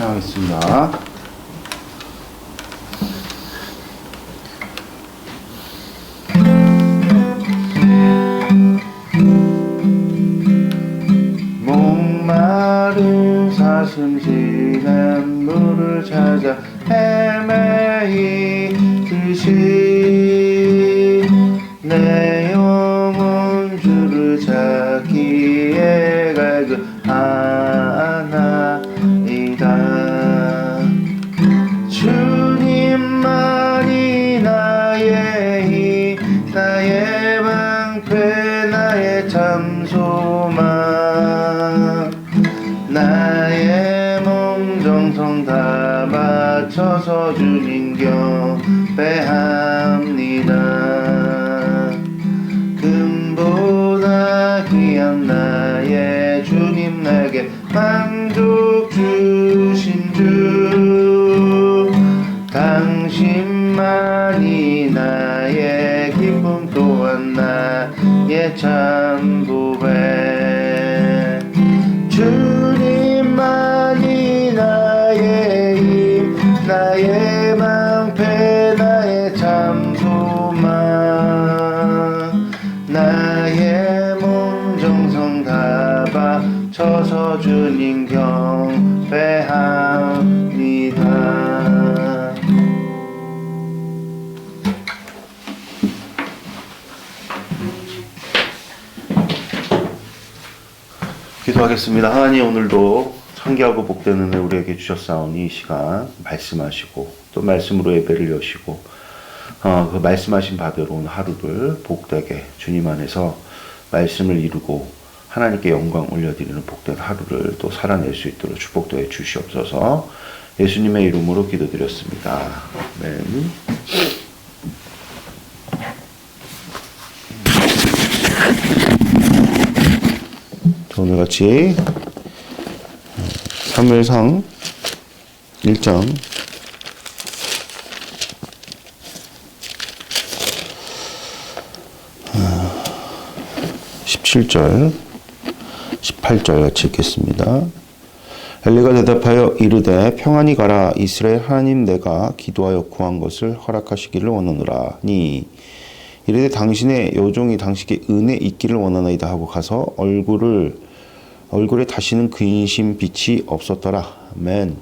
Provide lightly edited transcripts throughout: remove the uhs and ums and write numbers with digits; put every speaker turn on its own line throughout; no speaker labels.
찬양하겠습니다. 목마른 사슴시는 물을 찾아 헤매이듯이 내 영혼 주를 찾기에 갈급하나이다. 주님만이 나의 힘, 나의 방패, 나의 참 소망, 나의 몸 정성 다 바쳐서 주님 경배합니다. 금보다 귀한 나의 주님, 내게 만족 주신 주, 당신만이 나의 기쁨, 또한 나의 참부배. 주님만이 나의 힘, 나의 방패, 나의 참 소망, 나의 몸 정성 다 바쳐서 주님 경배합니다. 기도하겠습니다. 하나님, 오늘도 청기하고 복된 은혜 우리에게 주셨사오니 이 시간 말씀하시고 또 말씀으로 예배를 여시고 그 말씀하신 바대로 오늘 하루를 복되게 주님 안에서 말씀을 이루고 하나님께 영광 올려드리는 복된 하루를 또 살아낼 수 있도록 축복도 해주시옵소서. 예수님의 이름으로 기도드렸습니다. 아멘. 오늘 같이 사무엘상 1장 17절 18절 같이 읽겠습니다. 엘리가 대답하여 이르되 평안히 가라. 이스라엘 하나님 내가 기도하여 구한 것을 허락하시기를 원하노라니 이르되 당신의 여종이 당신께 은혜 있기를 원하나이다 하고 가서 얼굴에 다시는 근심 빛이 없었더라. 아멘.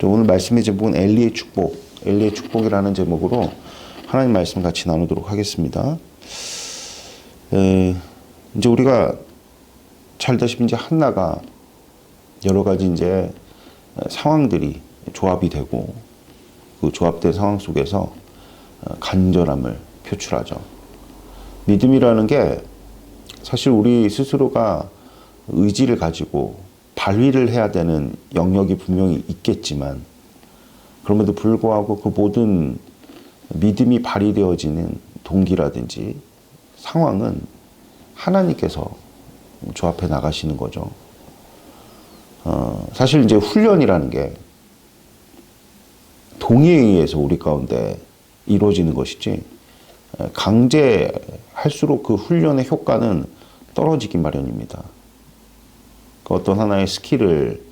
오늘 말씀의 제목은 엘리의 축복이라는 제목으로 하나님 말씀 같이 나누도록 하겠습니다. 이제 우리가 잘 아시다시피 이제 한나가 여러 가지 이제 상황들이 조합이 되고 그 조합된 상황 속에서 간절함을 표출하죠. 믿음이라는 게 사실 우리 스스로가 의지를 가지고 발휘를 해야 되는 영역이 분명히 있겠지만 그럼에도 불구하고 그 모든 믿음이 발휘되어지는 동기라든지 상황은 하나님께서 조합해 나가시는 거죠. 사실 이제 훈련이라는 게 동의에 의해서 우리 가운데 이루어지는 것이지 강제할수록 그 훈련의 효과는 떨어지기 마련입니다. 그 어떤 하나의 스킬을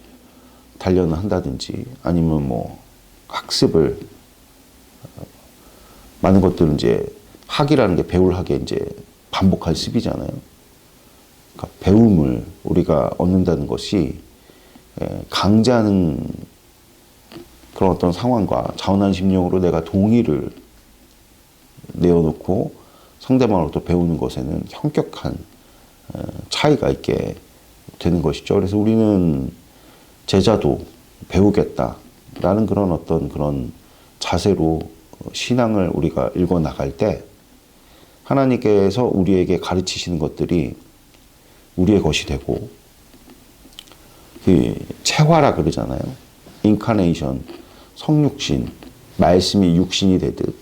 단련한다든지 아니면 뭐 학습을 많은 것들은 이제 학이라는 게 배울 학에 이제 반복할 습이잖아요. 그러니까 배움을 우리가 얻는다는 것이 강제하는 그런 어떤 상황과 자원한 심령으로 내가 동의를 내어놓고 상대방으로부터 배우는 것에는 현격한 차이가 있게 되는 것이죠. 그래서 우리는 제자도 배우겠다라는 그런 어떤 그런 자세로 신앙을 우리가 읽어 나갈 때 하나님께서 우리에게 가르치시는 것들이 우리의 것이 되고 그 체화라 그러잖아요. 인카네이션, 성육신, 말씀이 육신이 되듯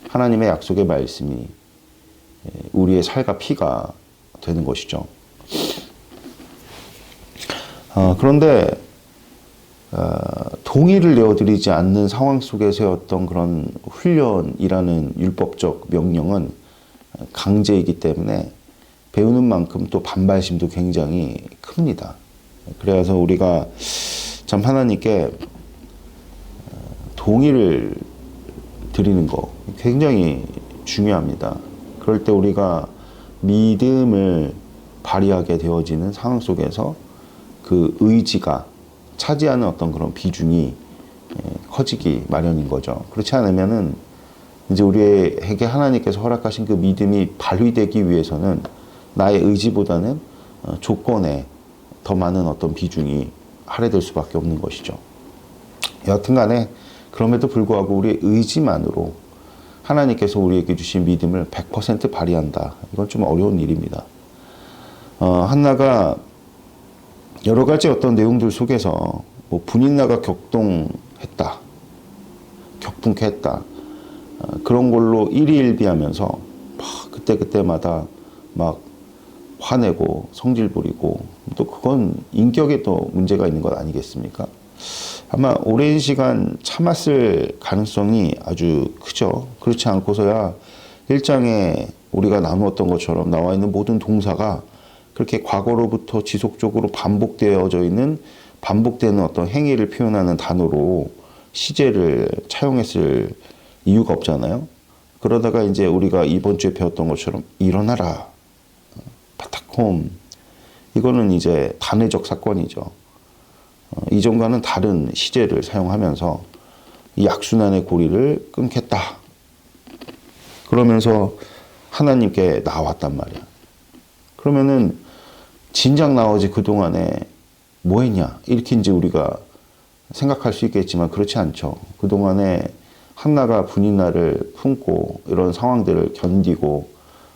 하나님의 약속의 말씀이 우리의 살과 피가 되는 것이죠. 그런데 동의를 내어드리지 않는 상황 속에서의 어떤 그런 훈련이라는 율법적 명령은 강제이기 때문에 배우는 만큼 또 반발심도 굉장히 큽니다. 그래서 우리가 참 하나님께 동의를 드리는 거 굉장히 중요합니다. 그럴 때 우리가 믿음을 발휘하게 되어지는 상황 속에서 그 의지가 차지하는 어떤 그런 비중이 커지기 마련인 거죠. 그렇지 않으면은 이제 우리에게 하나님께서 허락하신 그 믿음이 발휘되기 위해서는 나의 의지보다는 조건에 더 많은 어떤 비중이 할애될 수밖에 없는 것이죠. 여하튼 간에 그럼에도 불구하고 우리의 의지만으로 하나님께서 우리에게 주신 믿음을 100% 발휘한다. 이건 좀 어려운 일입니다. 한나가 여러 가지 어떤 내용들 속에서 뭐 분인나가 격동했다. 격분케 했다. 그런 걸로 일희일비하면서 막 그때그때마다 막 화내고 성질 부리고 또 그건 인격에 또 문제가 있는 것 아니겠습니까? 아마 오랜 시간 참았을 가능성이 아주 크죠. 그렇지 않고서야 1장에 우리가 나누었던 것처럼 나와 있는 모든 동사가 그렇게 과거로부터 지속적으로 반복되는 어떤 행위를 표현하는 단어로 시제를 차용했을 이유가 없잖아요. 그러다가 이제 우리가 이번 주에 배웠던 것처럼 일어나라, 파타콤, 이거는 이제 단회적 사건이죠. 이전과는 다른 시제를 사용하면서 이 악순환의 고리를 끊겠다. 그러면서 하나님께 나왔단 말이야. 그러면은 진작 나오지 그동안에 뭐 했냐? 이렇게 이제 우리가 생각할 수 있겠지만 그렇지 않죠. 그동안에 한나가 분인나를 품고 이런 상황들을 견디고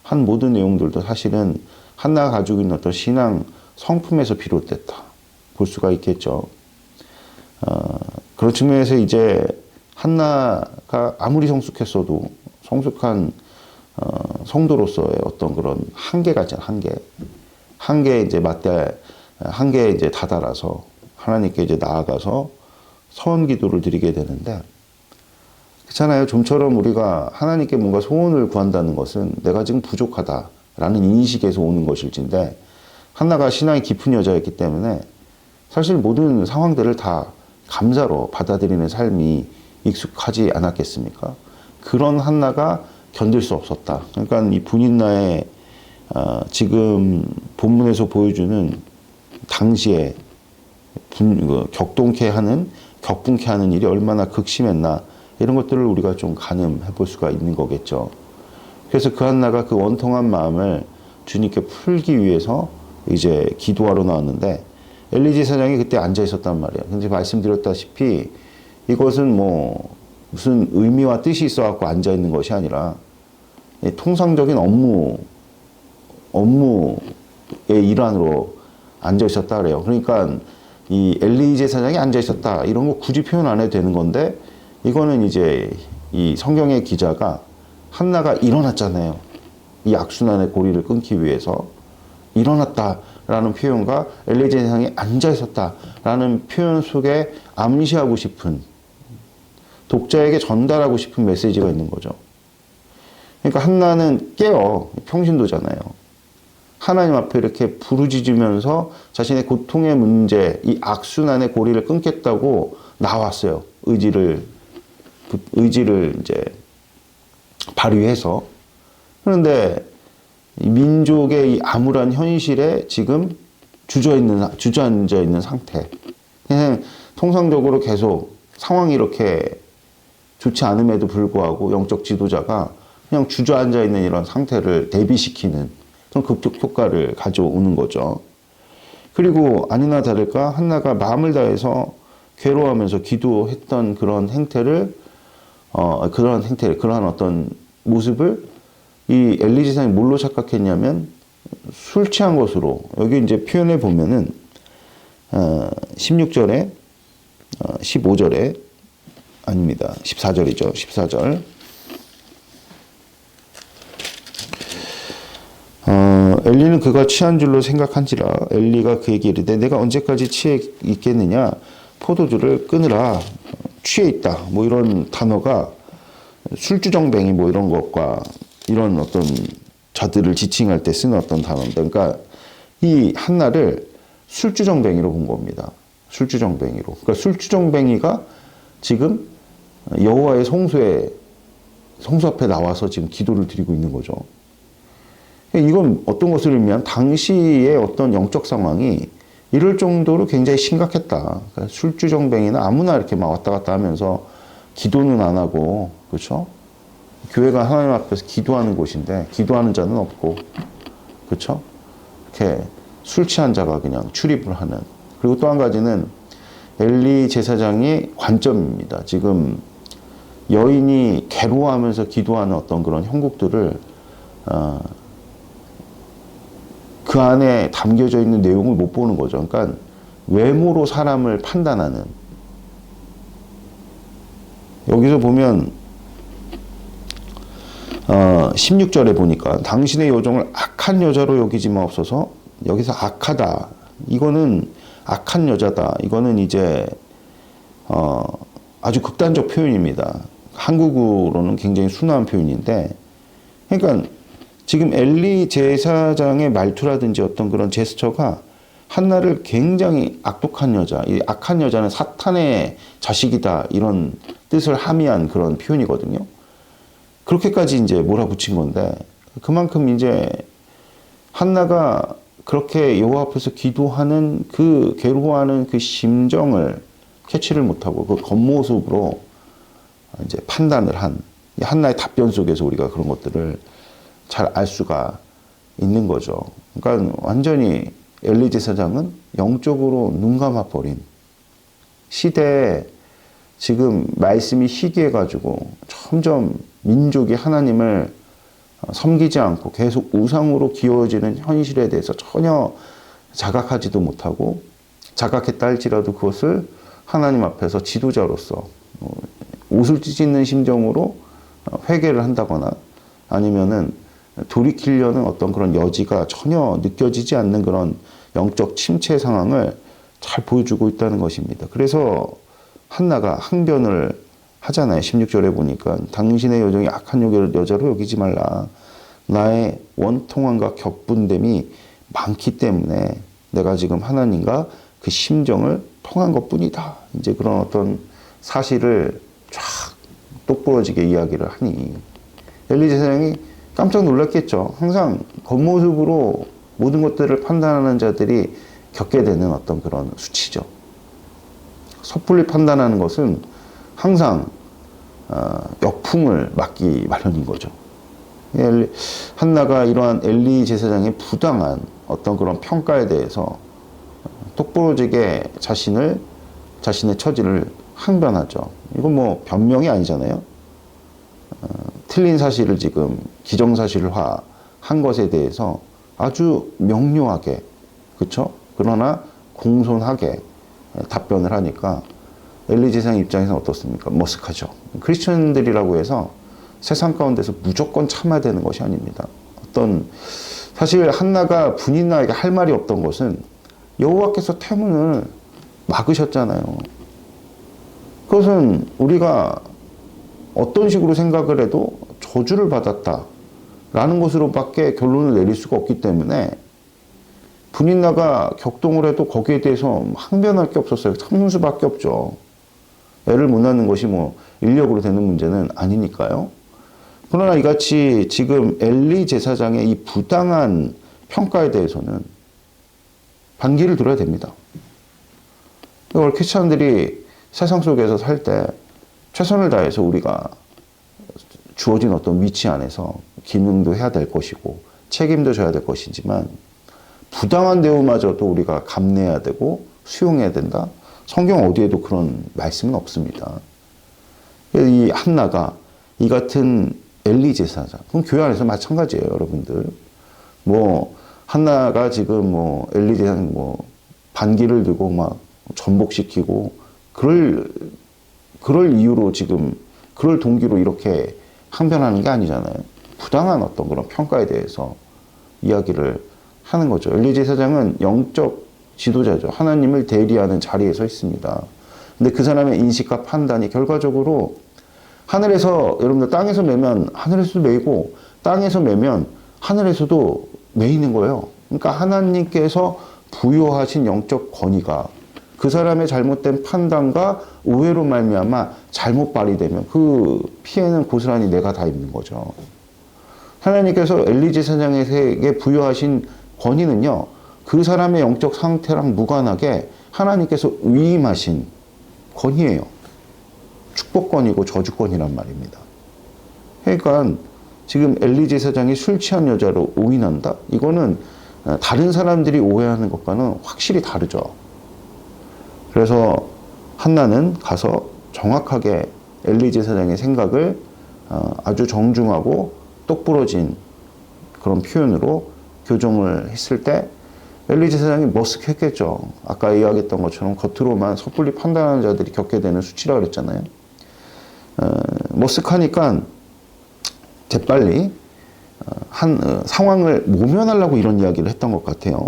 한 모든 내용들도 사실은 한나가 가지고 있는 어떤 신앙 성품에서 비롯됐다. 볼 수가 있겠죠. 그런 측면에서 이제 한나가 아무리 성숙했어도 성숙한 성도로서의 어떤 그런 한계가 있잖아, 한계에 이제 다다라서 하나님께 이제 나아가서 서원 기도를 드리게 되는데, 그렇잖아요. 좀처럼 우리가 하나님께 뭔가 소원을 구한다는 것은 내가 지금 부족하다라는 인식에서 오는 것일진데, 한나가 신앙이 깊은 여자였기 때문에 사실 모든 상황들을 다 감사로 받아들이는 삶이 익숙하지 않았겠습니까? 그런 한나가 견딜 수 없었다. 그러니까 이 분인나의 지금 본문에서 보여주는 당시에 격분케 하는 일이 얼마나 극심했나, 이런 것들을 우리가 좀 가늠해 볼 수가 있는 거겠죠. 그래서 그 한나가 그 원통한 마음을 주님께 풀기 위해서 이제 기도하러 나왔는데, 엘리 제사장이 그때 앉아 있었단 말이에요. 근데 말씀드렸다시피 이것은 뭐 무슨 의미와 뜻이 있어 갖고 앉아 있는 것이 아니라 통상적인 업무의 일환으로 앉아 있었다 그래요. 그러니까 이 엘리 제사장이 앉아 있었다, 이런 거 굳이 표현 안 해도 되는 건데, 이거는 이제 이 성경의 기자가 한나가 일어났잖아요. 이 악순환의 고리를 끊기 위해서 일어났다라는 표현과 엘리 제사장이 앉아 있었다라는 표현 속에 암시하고 싶은, 독자에게 전달하고 싶은 메시지가 있는 거죠. 그러니까 한나는 깨어 평신도잖아요. 하나님 앞에 이렇게 부르짖으면서 자신의 고통의 문제, 이 악순환의 고리를 끊겠다고 나왔어요. 의지를 이제 발휘해서. 그런데 민족의 이 암울한 현실에 지금 주저앉아 있는 상태. 그냥 통상적으로 계속 상황이 이렇게 좋지 않음에도 불구하고 영적 지도자가 그냥 주저앉아 있는 이런 상태를 대비시키는 그런 극적 효과를 가져오는 거죠. 그리고 아니나 다를까 한나가 마음을 다해서 괴로워하면서 기도했던 그런 행태를 그러한 어떤 모습을 이 엘리 제사장이 뭘로 착각했냐면 술 취한 것으로. 여기 이제 표현해 보면은 16절에 15절에 아닙니다. 14절이죠. 14절. 엘리는 그가 취한 줄로 생각한지라. 엘리가 그에게 이르되 내가 언제까지 취해 있겠느냐, 포도주를 끊으라, 취해 있다, 뭐 이런 단어가 술주정뱅이 뭐 이런 것과 이런 어떤 자들을 지칭할 때 쓰는 어떤 단어입니다. 그러니까 이 한나를
술주정뱅이로 본 겁니다. 술주정뱅이로. 그러니까 술주정뱅이가 지금 여호와의 성소 앞에 나와서 지금 기도를 드리고 있는 거죠. 이건 어떤 것을 의미하면 당시의 어떤 영적 상황이 이럴 정도로 굉장히 심각했다. 그러니까 술주정뱅이나 아무나 이렇게 막 왔다 갔다 하면서 기도는 안 하고, 그렇죠? 교회가 하나님 앞에서 기도하는 곳인데 기도하는 자는 없고, 그렇죠? 이렇게 술 취한 자가 그냥 출입을 하는. 그리고 또 한 가지는 엘리 제사장의 관점입니다. 지금 여인이 괴로워하면서 기도하는 어떤 그런 형국들을 그 안에 담겨져 있는 내용을 못 보는 거죠. 그러니까 외모로 사람을 판단하는. 여기서 보면 16절에 보니까 당신의 여종을 악한 여자로 여기지 마옵소서. 여기서 악하다. 이거는 악한 여자다. 이거는 이제 아주 극단적 표현입니다. 한국어로는 굉장히 순화한 표현인데, 그러니까 지금 엘리 제사장의 말투라든지 어떤 그런 제스처가 한나를 굉장히 악독한 여자, 이 악한 여자는 사탄의 자식이다, 이런 뜻을 함의한 그런 표현이거든요. 그렇게까지 이제 몰아붙인 건데, 그만큼 이제 한나가 그렇게 여호와 앞에서 기도하는 그 괴로워하는 그 심정을 캐치를 못하고 그 겉모습으로 이제 판단을 한 한나의 답변 속에서 우리가 그런 것들을 잘 알 수가 있는 거죠. 그러니까 완전히 엘리 제사장은 영적으로 눈 감아버린 시대에 지금 말씀이 희귀해가지고 점점 민족이 하나님을 섬기지 않고 계속 우상으로 기워지는 현실에 대해서 전혀 자각하지도 못하고, 자각했다 할지라도 그것을 하나님 앞에서 지도자로서 옷을 찢는 심정으로 회개를 한다거나 아니면은 돌이키려는 어떤 그런 여지가 전혀 느껴지지 않는 그런 영적 침체 상황을 잘 보여주고 있다는 것입니다. 그래서 한나가 항변을 하잖아요. 16절에 보니까 당신의 여종이 악한 여자로 여기지 말라. 나의 원통함과 격분됨이 많기 때문에 내가 지금 하나님과 그 심정을 통한 것뿐이다. 이제 그런 어떤 사실을 쫙 똑부러지게 이야기를 하니 엘리 제사장이 깜짝 놀랐겠죠. 항상 겉모습으로 모든 것들을 판단하는 자들이 겪게 되는 어떤 그런 수치죠. 섣불리 판단하는 것은 항상 역풍을 맞기 마련인 거죠. 한나가 이러한 엘리 제사장의 부당한 어떤 그런 평가에 대해서 똑부러지게 자신의 처지를 항변하죠. 이건 뭐 변명이 아니잖아요. 틀린 사실을 지금 기정사실화 한 것에 대해서 아주 명료하게, 그렇죠? 그러나 공손하게 답변을 하니까 엘리 제사장 입장에서는 어떻습니까? 머쓱하죠. 크리스천들이라고 해서 세상 가운데서 무조건 참아야 되는 것이 아닙니다. 사실 한나가 분인나에게 할 말이 없던 것은 여호와께서 태문을 막으셨잖아요. 그것은 우리가 어떤 식으로 생각을 해도 저주를 받았다라는 것으로밖에 결론을 내릴 수가 없기 때문에 분인나가 격동을 해도 거기에 대해서 항변할 게 없었어요. 참는 수밖에 없죠. 애를 못 낳는 것이 뭐 인력으로 되는 문제는 아니니까요. 그러나 이같이 지금 엘리 제사장의 이 부당한 평가에 대해서는 반기를 들어야 됩니다. 이걸 크리스찬들이 세상 속에서 살 때 최선을 다해서 우리가 주어진 어떤 위치 안에서 기능도 해야 될 것이고 책임도 져야 될 것이지만 부당한 대우마저도 우리가 감내해야 되고 수용해야 된다. 성경 어디에도 그런 말씀은 없습니다. 이 한나가 이 같은 엘리 제사장, 그럼 교회 안에서 마찬가지예요, 여러분들. 뭐 한나가 지금 뭐 엘리 제사장 뭐 반기를 들고 막 전복시키고 그럴 이유로 지금 그럴 동기로 이렇게 항변하는 게 아니잖아요. 부당한 어떤 그런 평가에 대해서 이야기를 하는 거죠. 엘리 제사장은 영적 지도자죠. 하나님을 대리하는 자리에 서 있습니다. 근데 그 사람의 인식과 판단이 결과적으로 하늘에서, 여러분들 땅에서 매면 하늘에서도 매이고 땅에서 매면 하늘에서도 매이는 거예요. 그러니까 하나님께서 부여하신 영적 권위가 그 사람의 잘못된 판단과 오해로 말미암아 잘못 발휘되면 그 피해는 고스란히 내가 다 입는 거죠. 하나님께서 엘리 제사장에게 부여하신 권위는요, 그 사람의 영적 상태랑 무관하게 하나님께서 위임하신 권위예요. 축복권이고 저주권이란 말입니다. 그러니까 지금 엘리 제사장이 술 취한 여자로 오인한다? 이거는 다른 사람들이 오해하는 것과는 확실히 다르죠. 그래서 한나는 가서 정확하게 엘리 제사장의 생각을 아주 정중하고 똑부러진 그런 표현으로 교정을 했을 때 엘리 제사장이 머쓱했겠죠. 아까 이야기했던 것처럼 겉으로만 섣불리 판단하는 자들이 겪게 되는 수치라 그랬잖아요. 머쓱하니까 재빨리 상황을 모면하려고 이런 이야기를 했던 것 같아요.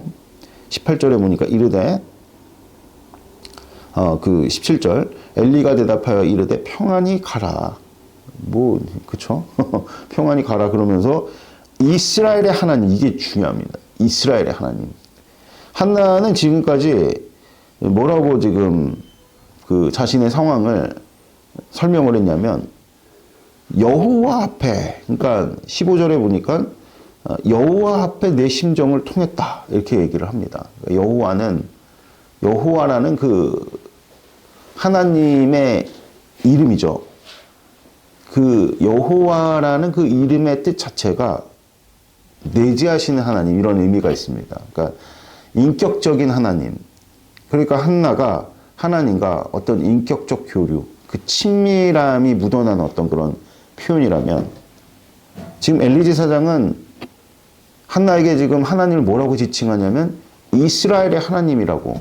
18절에 보니까 이르되 그 17절 엘리가 대답하여 이르되 평안히 가라. 그쵸? 평안히 가라 그러면서 이스라엘의 하나님, 이게 중요합니다. 이스라엘의 하나님. 한나는 지금까지 뭐라고 지금 그 자신의 상황을 설명을 했냐면 여호와 앞에, 그러니까 15절에 보니까 여호와 앞에 내 심정을 통했다 이렇게 얘기를 합니다. 여호와라는 그 하나님의 이름이죠. 그 여호와라는 그 이름의 뜻 자체가 내재하시는 하나님, 이런 의미가 있습니다. 그러니까 인격적인 하나님. 그러니까 한나가 하나님과 어떤 인격적 교류, 그 친밀함이 묻어나는 어떤 그런 표현이라면, 지금 엘리 제사장은 한나에게 지금 하나님을 뭐라고 지칭하냐면 이스라엘의 하나님이라고,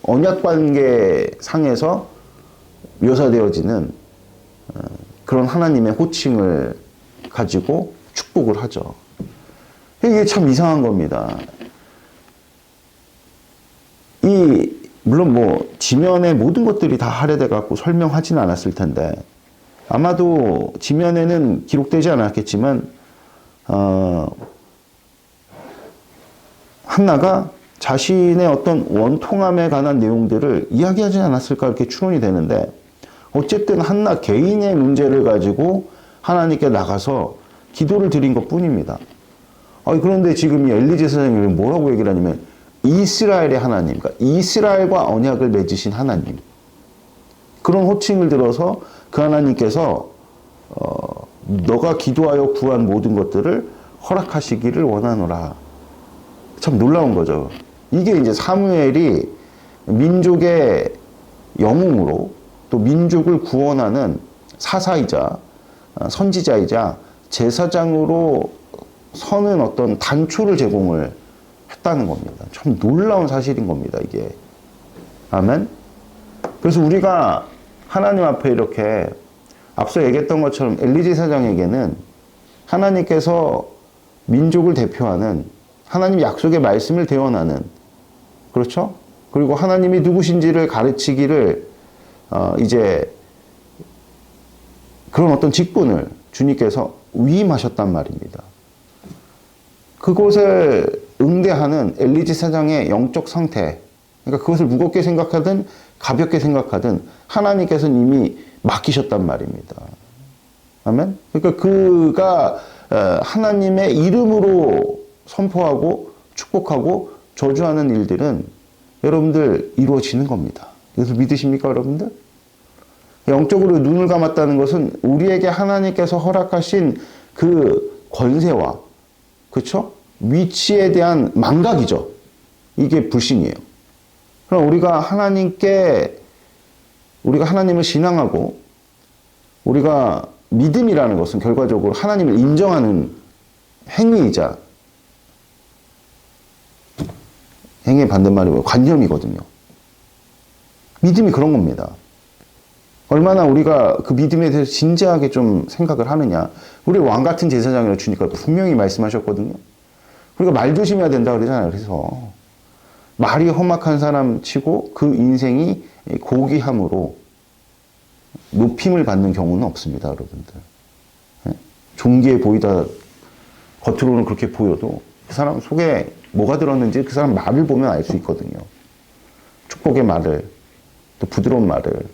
언약 관계 상에서 묘사되어지는 그런 하나님의 호칭을 가지고 축복을 하죠. 이게 참 이상한 겁니다. 물론 지면에 모든 것들이 다 할애돼 갖고 설명하지는 않았을 텐데, 아마도 지면에는 기록되지 않았겠지만, 한나가 자신의 어떤 원통함에 관한 내용들을 이야기하지 않았을까 이렇게 추론이 되는데, 어쨌든 한나 개인의 문제를 가지고 하나님께 나가서 기도를 드린 것 뿐입니다. 그런데 지금 이 엘리 제사장이 뭐라고 얘기를 하냐면 이스라엘의 하나님, 그러니까 이스라엘과 언약을 맺으신 하나님, 그런 호칭을 들어서 그 하나님께서 너가 기도하여 구한 모든 것들을 허락하시기를 원하노라. 참 놀라운 거죠. 이게 이제 사무엘이 민족의 영웅으로 또 민족을 구원하는 사사이자 선지자이자 제사장으로 서는 어떤 단초를 제공을 했다는 겁니다. 참 놀라운 사실인 겁니다, 이게. 아멘. 그래서 우리가 하나님 앞에 이렇게 앞서 얘기했던 것처럼 엘리 제사장에게는 하나님께서 민족을 대표하는 하나님 약속의 말씀을 대언하는, 그렇죠? 그리고 하나님이 누구신지를 가르치기를 이제 그런 어떤 직분을 주님께서 위임하셨단 말입니다. 그곳을 응대하는 엘리 제사장의 영적 상태, 그러니까 그것을 무겁게 생각하든 가볍게 생각하든 하나님께서는 이미 맡기셨단 말입니다. 아멘? 그러니까 그가 하나님의 이름으로 선포하고 축복하고 저주하는 일들은 여러분들 이루어지는 겁니다. 이것을 믿으십니까, 여러분들? 영적으로 눈을 감았다는 것은 우리에게 하나님께서 허락하신 그 권세와, 그렇죠? 위치에 대한 망각이죠. 이게 불신이에요. 그럼 우리가 하나님을 신앙하고 우리가 믿음이라는 것은 결과적으로 하나님을 인정하는 행위이자, 행위의 반대말이 뭐예요? 관념이거든요. 믿음이 그런 겁니다. 얼마나 우리가 그 믿음에 대해서 진지하게 좀 생각을 하느냐. 우리 왕 같은 제사장이라고 주니까 분명히 말씀하셨거든요. 우리가 말 조심해야 된다 그러잖아요. 그래서 말이 험악한 사람 치고 그 인생이 고귀함으로 높임을 받는 경우는 없습니다, 여러분들. 존귀해 보이다 겉으로는 그렇게 보여도 그 사람 속에 뭐가 들었는지 그 사람 말을 보면 알 수 있거든요. 축복의 말을, 또 부드러운 말을,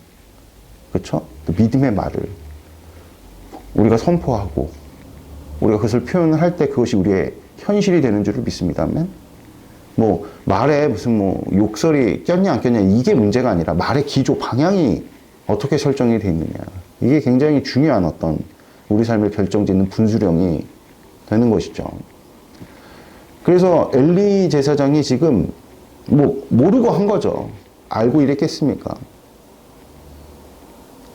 그렇죠? 또 믿음의 말을 우리가 선포하고 우리가 그것을 표현할 때 그것이 우리의 현실이 되는 줄을 믿습니다만, 뭐 말에 무슨 뭐 욕설이 꼈냐 안 꼈냐 이게 문제가 아니라 말의 기조 방향이 어떻게 설정이 되어 있느냐, 이게 굉장히 중요한 어떤 우리 삶을 결정짓는 분수령이 되는 것이죠. 그래서 엘리 제사장이 지금 뭐 모르고 한 거죠. 알고 이랬겠습니까?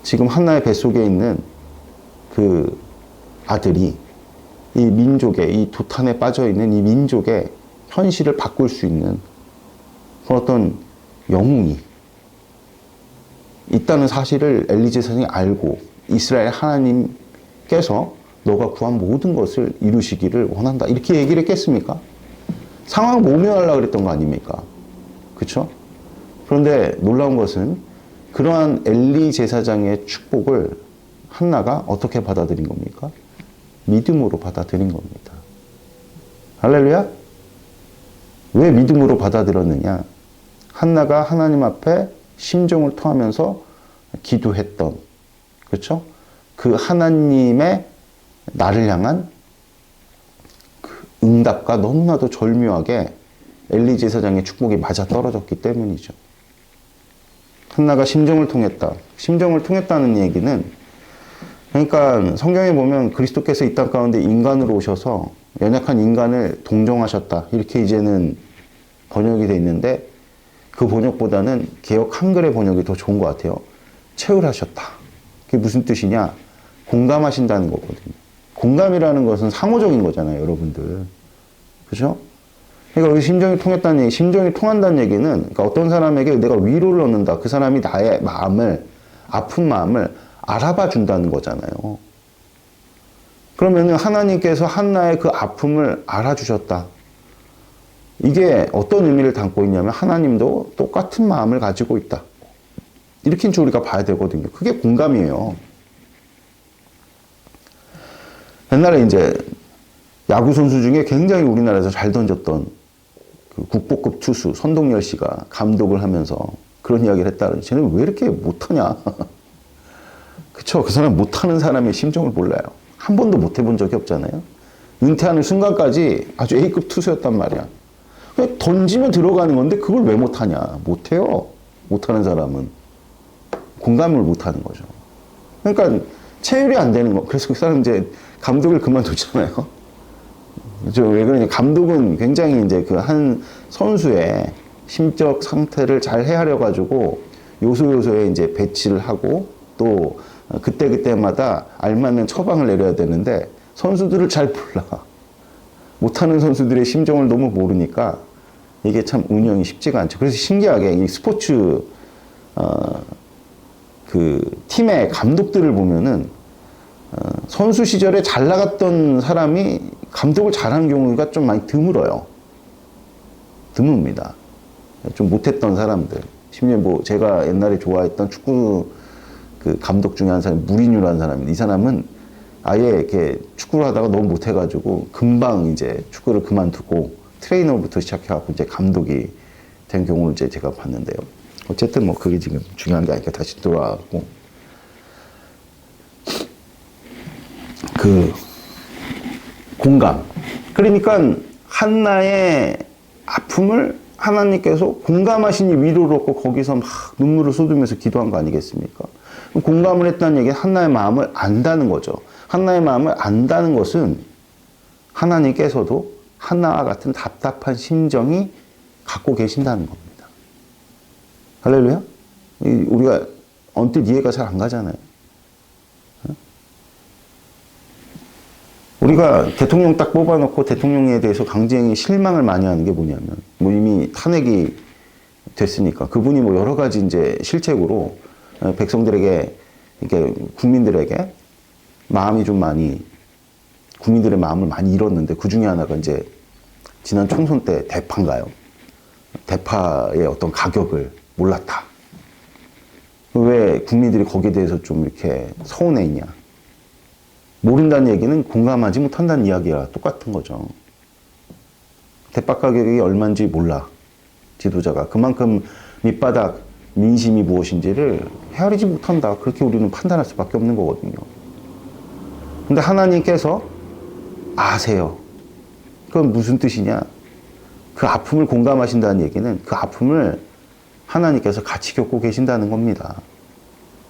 지금 한나의 뱃속에 있는 그 아들이 이 민족의, 이 도탄에 빠져 있는 이 민족의 현실을 바꿀 수 있는 그런 어떤 영웅이 있다는 사실을 엘리 제사장이 알고 이스라엘 하나님께서 너가 구한 모든 것을 이루시기를 원한다, 이렇게 얘기를 했겠습니까? 상황을 모면하려고 그랬던 거 아닙니까? 그렇죠? 그런데 놀라운 것은 그러한 엘리 제사장의 축복을 한나가 어떻게 받아들인 겁니까? 믿음으로 받아들인 겁니다. 할렐루야? 왜 믿음으로 받아들였느냐? 한나가 하나님 앞에 심정을 토하면서 기도했던, 그렇죠? 그 하나님의 나를 향한 그 응답과 너무나도 절묘하게 엘리 제사장의 축복이 맞아 떨어졌기 때문이죠. 한나가 심정을 통했다. 심정을 통했다는 얘기는, 그러니까 성경에 보면 그리스도께서 이 땅 가운데 인간으로 오셔서 연약한 인간을 동정하셨다, 이렇게 이제는 번역이 돼 있는데, 그 번역보다는 개역 한글의 번역이 더 좋은 것 같아요. 체휼하셨다. 그게 무슨 뜻이냐? 공감하신다는 거거든요. 공감이라는 것은 상호적인 거잖아요, 여러분들. 그죠? 그러니까 여기 심정이 통했다는 얘기, 심정이 통한다는 얘기는, 그러니까 어떤 사람에게 내가 위로를 얻는다, 그 사람이 나의 마음을, 아픈 마음을 알아봐 준다는 거잖아요. 그러면은 하나님께서 한나의 그 아픔을 알아주셨다. 이게 어떤 의미를 담고 있냐면, 하나님도 똑같은 마음을 가지고 있다, 이렇게 이제 우리가 봐야 되거든요. 그게 공감이에요. 옛날에 이제 야구 선수 중에 굉장히 우리나라에서 잘 던졌던 그 국보급 투수 선동열 씨가 감독을 하면서 그런 이야기를 했다는, 쟤는 왜 이렇게 못하냐. 그쵸? 그 사람 못하는 사람의 심정을 몰라요. 한 번도 못 해본 적이 없잖아요. 은퇴하는 순간까지 아주 A급 투수였단 말이야. 그냥 던지면 들어가는 건데 그걸 왜 못하냐. 못해요. 못하는 사람은. 공감을 못하는 거죠. 그러니까 체율이 안 되는 거. 그래서 그 사람 이제 감독을 그만뒀잖아요. 왜 그러냐. 감독은 굉장히 이제 그 한 선수의 심적 상태를 잘 헤아려 가지고 요소요소에 이제 배치를 하고 또 그때그때마다 알맞는 처방을 내려야 되는데, 선수들을 잘 몰라. 못하는 선수들의 심정을 너무 모르니까 이게 참 운영이 쉽지가 않죠. 그래서 신기하게 이 스포츠 그 팀의 감독들을 보면은 선수 시절에 잘 나갔던 사람이 감독을 잘하는 경우가 좀 많이 드물어요. 드뭅니다. 좀 못했던 사람들. 심지어 뭐 제가 옛날에 좋아했던 축구 그 감독 중에 한 사람이 무리뉴라는 사람인데, 이 사람은 아예 이렇게 축구를 하다가 너무 못해가지고 금방 이제 축구를 그만두고 트레이너부터 시작해갖고 이제 감독이 된 경우를 이제 제가 봤는데요. 어쨌든 뭐 그게 지금 중요한 게 아니니까 다시 돌아가고, 그 공감. 그러니까 한나의 아픔을 하나님께서 공감하시니 위로를 얻고 거기서 막 눈물을 쏟으면서 기도한 거 아니겠습니까? 공감을 했다는 얘기는 한나의 마음을 안다는 거죠. 한나의 마음을 안다는 것은 하나님께서도 한나와 같은 답답한 심정이 갖고 계신다는 겁니다. 할렐루야? 우리가 언뜻 이해가 잘 안 가잖아요. 우리가 대통령 딱 뽑아놓고 대통령에 대해서 강제행위 실망을 많이 하는 게 뭐냐면, 뭐 이미 탄핵이 됐으니까 그분이 뭐 여러 가지 이제 실책으로 백성들에게, 이렇게 국민들에게 마음이 좀 많이, 국민들의 마음을 많이 잃었는데, 그 중에 하나가 이제 지난 총선 때 대파인가요? 대파의 어떤 가격을 몰랐다. 왜 국민들이 거기에 대해서 좀 이렇게 서운해 있냐. 모른다는 얘기는 공감하지 못한다는 이야기와 똑같은 거죠. 대박 가격이 얼마인지 몰라. 지도자가. 그만큼 밑바닥 민심이 무엇인지를 헤아리지 못한다. 그렇게 우리는 판단할 수밖에 없는 거거든요. 근데 하나님께서 아세요. 그건 무슨 뜻이냐? 그 아픔을 공감하신다는 얘기는 그 아픔을 하나님께서 같이 겪고 계신다는 겁니다.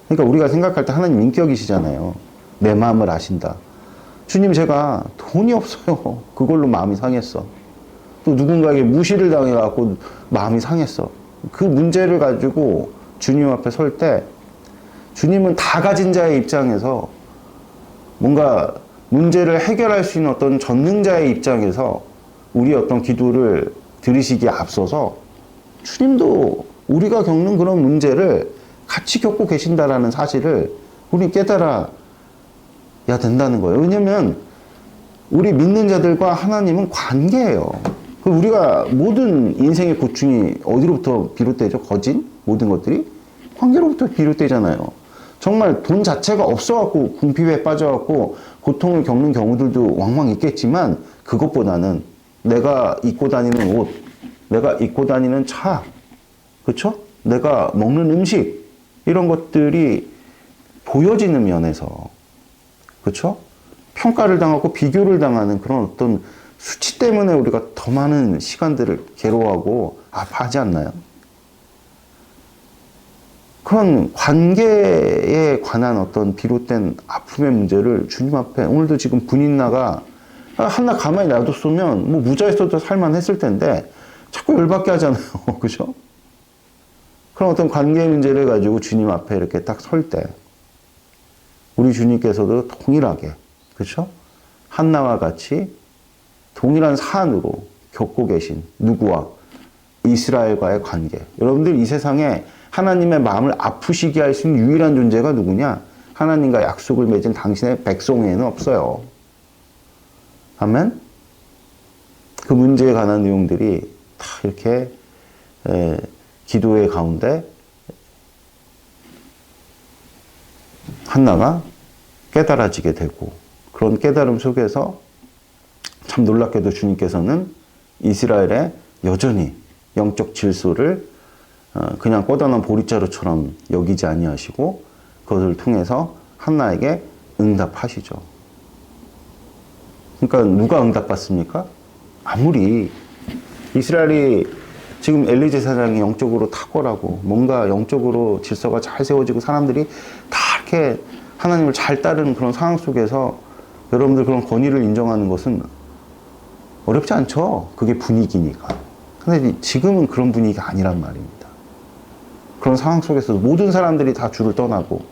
그러니까 우리가 생각할 때 하나님 인격이시잖아요. 내 마음을 아신다. 주님, 제가 돈이 없어요. 그걸로 마음이 상했어. 또 누군가에게 무시를 당해갖고 마음이 상했어. 그 문제를 가지고 주님 앞에 설 때 주님은 다 가진 자의 입장에서 뭔가 문제를 해결할 수 있는 어떤 전능자의 입장에서 우리의 어떤 기도를 들으시기에 앞서서 주님도 우리가 겪는 그런 문제를 같이 겪고 계신다라는 사실을 우리 깨달아야 된다는 거예요. 왜냐면 우리 믿는 자들과 하나님은 관계예요. 우리가 모든 인생의 고충이 어디로부터 비롯되죠? 거진? 모든 것들이? 관계로부터 비롯되잖아요. 정말 돈 자체가 없어갖고 궁핍에 빠져갖고 고통을 겪는 경우들도 왕왕 있겠지만 그것보다는 내가 입고 다니는 옷, 내가 입고 다니는 차, 그쵸? 내가 먹는 음식, 이런 것들이 보여지는 면에서, 그쵸? 평가를 당하고 비교를 당하는 그런 어떤 수치 때문에 우리가 더 많은 시간들을 괴로워하고 아파하지 않나요? 그런 관계에 관한 어떤 비롯된 아픔의 문제를 주님 앞에, 오늘도 지금 분인나가 한나 가만히 놔뒀으면 뭐 무자했어도 살만했을 텐데 자꾸 열받게 하잖아요. 그죠? 그런 어떤 관계의 문제를 가지고 주님 앞에 이렇게 딱 설 때 우리 주님께서도 동일하게, 그렇죠? 한나와 같이 동일한 사안으로 겪고 계신 누구와? 이스라엘과의 관계. 여러분들 이 세상에 하나님의 마음을 아프시게 할 수 있는 유일한 존재가 누구냐? 하나님과 약속을 맺은 당신의 백성 외에는 없어요. 아멘? 그 문제에 관한 내용들이 다 이렇게 기도의 가운데 한나가 깨달아지게 되고, 그런 깨달음 속에서 참 놀랍게도 주님께서는 이스라엘의 여전히 영적 질서를 그냥 꽂아놓은 보릿자루처럼 여기지 아니하시고 그것을 통해서 한나에게 응답하시죠. 그러니까 누가 응답받습니까? 아무리 이스라엘이 지금 엘리 제사장이 영적으로 탁월하고 뭔가 영적으로 질서가 잘 세워지고 사람들이 다 이렇게 하나님을 잘 따르는 그런 상황 속에서 여러분들 그런 권위를 인정하는 것은 어렵지 않죠. 그게 분위기니까. 근데 지금은 그런 분위기가 아니란 말입니다. 그런 상황 속에서 모든 사람들이 다 주를 떠나고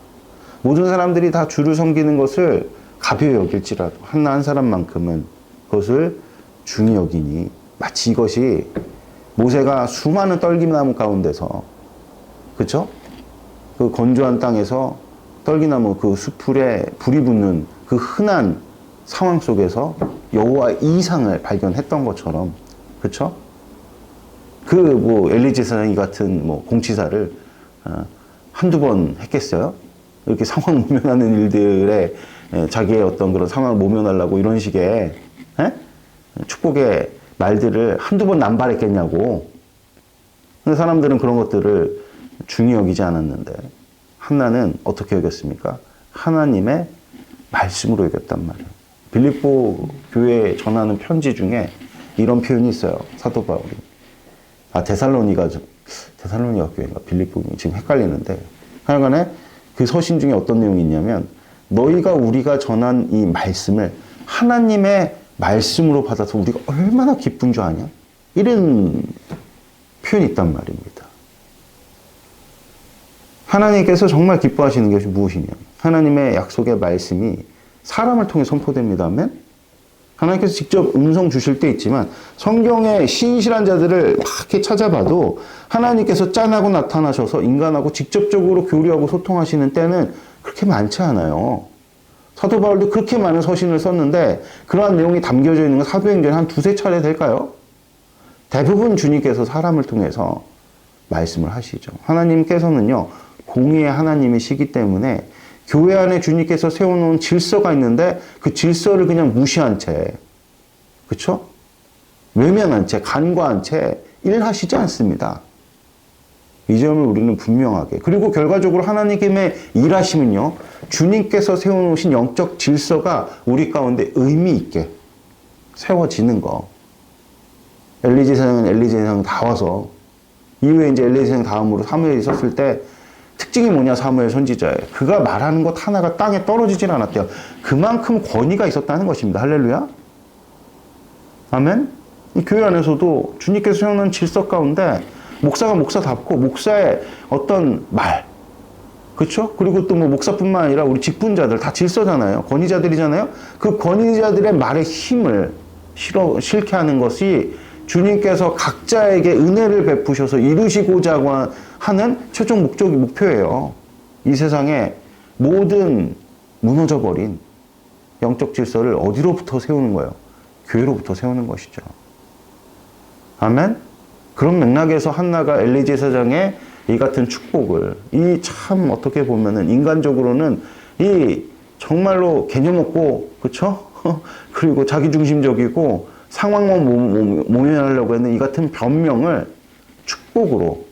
모든 사람들이 다 주를 섬기는 것을 가벼이 여길지라도 한나 한 사람만큼은 그것을 중히 여기니, 마치 이것이 모세가 수많은 떨기나무 가운데서, 그쵸? 그 건조한 땅에서 떨기나무 그 수풀에 불이 붙는 그 흔한 상황 속에서 여호와 이상을 발견했던 것처럼, 그쵸? 그 뭐 엘리 제사장이 같은 뭐 공치사를 한두 번 했겠어요? 이렇게 상황 모면하는 일들에 자기의 어떤 그런 상황을 모면하려고 이런 식의 축복의 말들을 한두 번 남발했겠냐고. 근데 사람들은 그런 것들을 중히 여기지 않았는데 한나는 어떻게 여겼습니까? 하나님의 말씀으로 여겼단 말이에요. 빌립보 교회에 전하는 편지 중에 이런 표현이 있어요. 사도 바울이. 데살로니가 교회인가 빌립보, 지금 헷갈리는데 하여간에 그 서신 중에 어떤 내용이 있냐면, 너희가 우리가 전한 이 말씀을 하나님의 말씀으로 받아서 우리가 얼마나 기쁜 줄 아냐? 이런 표현이 있단 말입니다. 하나님께서 정말 기뻐하시는 것이 무엇이냐? 하나님의 약속의 말씀이 사람을 통해 선포됩니다. 아멘? 하나님께서 직접 음성 주실 때 있지만 성경의 신실한 자들을 막 이렇게 찾아봐도 하나님께서 짠하고 나타나셔서 인간하고 직접적으로 교류하고 소통하시는 때는 그렇게 많지 않아요. 사도 바울도 그렇게 많은 서신을 썼는데 그러한 내용이 담겨져 있는 건 사도행전에 한 두세 차례 될까요? 대부분 주님께서 사람을 통해서 말씀을 하시죠. 하나님께서는요, 공의의 하나님이시기 때문에 교회 안에 주님께서 세워놓은 질서가 있는데 그 질서를 그냥 무시한 채, 그쵸? 외면한 채, 간과한 채 일하시지 않습니다. 이 점을 우리는 분명하게. 그리고 결과적으로 하나님의 일하심은요, 주님께서 세워놓으신 영적 질서가 우리 가운데 의미 있게 세워지는 거. 엘리 제사장은 엘리 제사장 다 와서, 이후에 이제 엘리 제사장 다음으로 사무엘이 있었을 때, 특징이 뭐냐, 사무엘 선지자의. 그가 말하는 것 하나가 땅에 떨어지질 않았대요. 그만큼 권위가 있었다는 것입니다. 할렐루야. 아멘. 이 교회 안에서도 주님께서 세워놓은 질서 가운데 목사가 목사답고 목사의 어떤 말, 그렇죠? 그리고 또 뭐 목사뿐만 아니라 우리 직분자들 다 질서잖아요. 권위자들이잖아요. 그 권위자들의 말의 힘을 실게 하는 것이 주님께서 각자에게 은혜를 베푸셔서 이루시고자 하는 최종 목표예요. 이 세상에 모든 무너져 버린 영적 질서를 어디로부터 세우는 거예요? 교회로부터 세우는 것이죠. 아멘? 그런 맥락에서 한나가 엘리 제사장의 이 같은 축복을, 이 참 어떻게 보면은 인간적으로는 이 정말로 개념 없고, 그쵸? 그리고 자기중심적이고 상황만 모면하려고 했는 이 같은 변명을 축복으로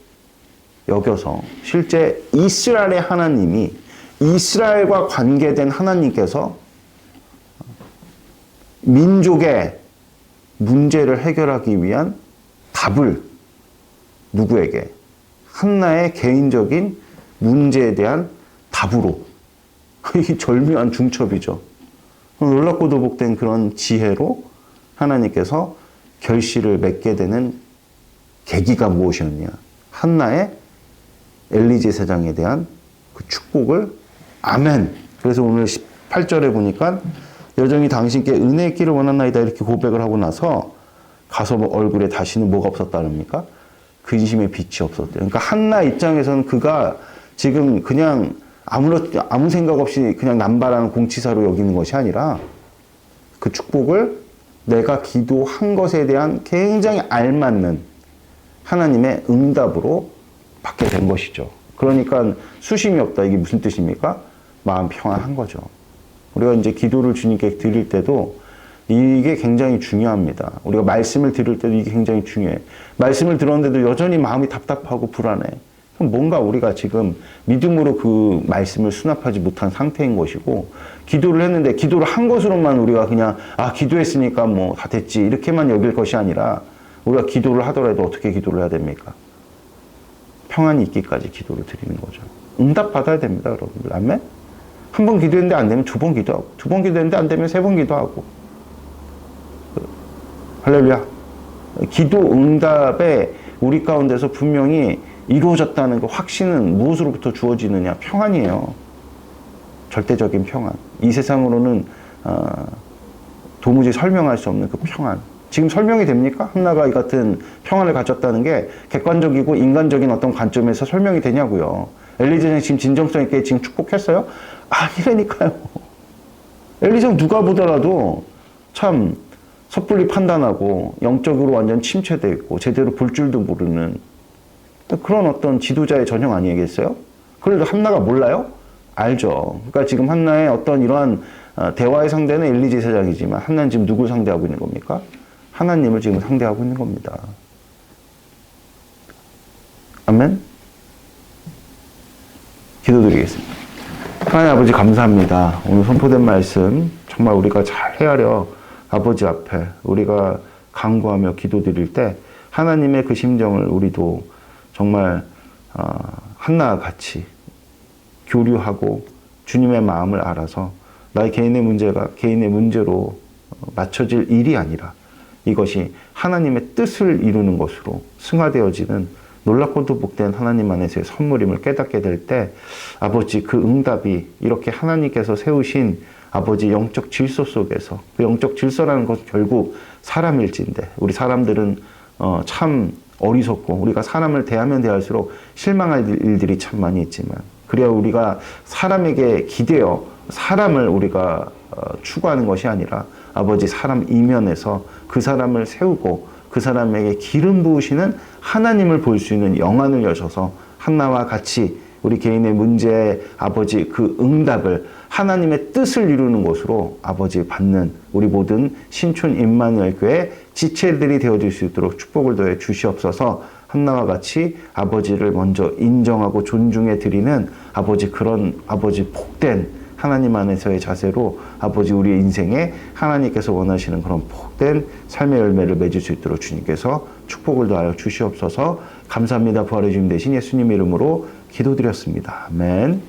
여겨서 실제 이스라엘의 하나님이, 이스라엘과 관계된 하나님께서 민족의 문제를 해결하기 위한 답을 누구에게? 한나의 개인적인 문제에 대한 답으로. 이 절묘한 중첩이죠. 놀랍고도 복된 그런 지혜로 하나님께서 결실을 맺게 되는 계기가 무엇이었냐? 한나의 엘리 제사장에 대한 그 축복을, 아멘. 그래서 오늘 18절에 보니까 여정이 당신께 은혜의 길을 원하나이다 이렇게 고백을 하고 나서 가서 얼굴에 다시는 뭐가 없었다랍니까? 근심의 빛이 없었대요. 그러니까 한나 입장에서는 그가 지금 그냥 아무 생각 없이 그냥 남발하는 공치사로 여기는 것이 아니라 그 축복을 내가 기도한 것에 대한 굉장히 알맞는 하나님의 응답으로 받게 된 것이죠. 그러니까 수심이 없다. 이게 무슨 뜻입니까? 마음 평안한 거죠. 우리가 이제 기도를 주님께 드릴 때도 이게 굉장히 중요합니다. 우리가 말씀을 들을 때도 이게 굉장히 중요해. 말씀을 들었는데도 여전히 마음이 답답하고 불안해. 그럼 뭔가 우리가 지금 믿음으로 그 말씀을 수납하지 못한 상태인 것이고, 기도를 했는데 기도를 한 것으로만 우리가 그냥 기도했으니까 뭐 다 됐지 이렇게만 여길 것이 아니라, 우리가 기도를 하더라도 어떻게 기도를 해야 됩니까? 평안이 있기까지 기도를 드리는 거죠. 응답 받아야 됩니다, 여러분들. 아멘? 한 번 기도했는데 안 되면 두 번 기도하고, 두 번 기도했는데 안 되면 세 번 기도하고. 할렐루야. 기도 응답에 우리 가운데서 분명히 이루어졌다는 그 확신은 무엇으로부터 주어지느냐? 평안이에요. 절대적인 평안. 이 세상으로는 도무지 설명할 수 없는 그 평안. 지금 설명이 됩니까? 한나가 이 같은 평안을 가졌다는 게 객관적이고 인간적인 어떤 관점에서 설명이 되냐고요. 엘리제는 지금 진정성 있게 지금 축복했어요? 아니라니까요. 엘리제는 누가 보더라도 참 섣불리 판단하고 영적으로 완전 침체되어 있고 제대로 볼 줄도 모르는 그런 어떤 지도자의 전형 아니겠어요? 그래도 한나가 몰라요? 알죠. 그러니까 지금 한나의 어떤 이러한 대화의 상대는 엘리 제사장이지만 한나는 지금 누굴 상대하고 있는 겁니까? 하나님을 지금 상대하고 있는 겁니다. 아멘? 기도드리겠습니다. 하나님 아버지 감사합니다. 오늘 선포된 말씀 정말 우리가 잘 헤아려 아버지 앞에 우리가 간구하며 기도드릴 때 하나님의 그 심정을 우리도 정말 한나와 같이 교류하고 주님의 마음을 알아서 나의 개인의 문제가 개인의 문제로 맞춰질 일이 아니라 이것이 하나님의 뜻을 이루는 것으로 승화되어지는 놀랍고도 복된 하나님 안에서의 선물임을 깨닫게 될 때 아버지 그 응답이 이렇게 하나님께서 세우신 아버지 영적 질서 속에서 그 영적 질서라는 것 결국 사람일진데 우리 사람들은 참 어리석고 우리가 사람을 대하면 대할수록 실망할 일들이 참 많이 있지만 그래야 우리가 사람에게 기대어 사람을 우리가 추구하는 것이 아니라 아버지 사람 이면에서 그 사람을 세우고 그 사람에게 기름 부으시는 하나님을 볼 수 있는 영안을 여셔서 한나와 같이 우리 개인의 문제에 아버지 그 응답을 하나님의 뜻을 이루는 것으로 아버지 받는 우리 모든 신촌 임마누엘 교회 지체들이 되어줄 수 있도록 축복을 더해 주시옵소서. 한나와 같이 아버지를 먼저 인정하고 존중해 드리는 아버지, 그런 아버지 복된 하나님 안에서의 자세로 아버지 우리의 인생에 하나님께서 원하시는 그런 복된 삶의 열매를 맺을 수 있도록 주님께서 축복을 더하여 주시옵소서. 감사합니다. 부활의 주님 되신 예수님 이름으로 기도드렸습니다. 아멘.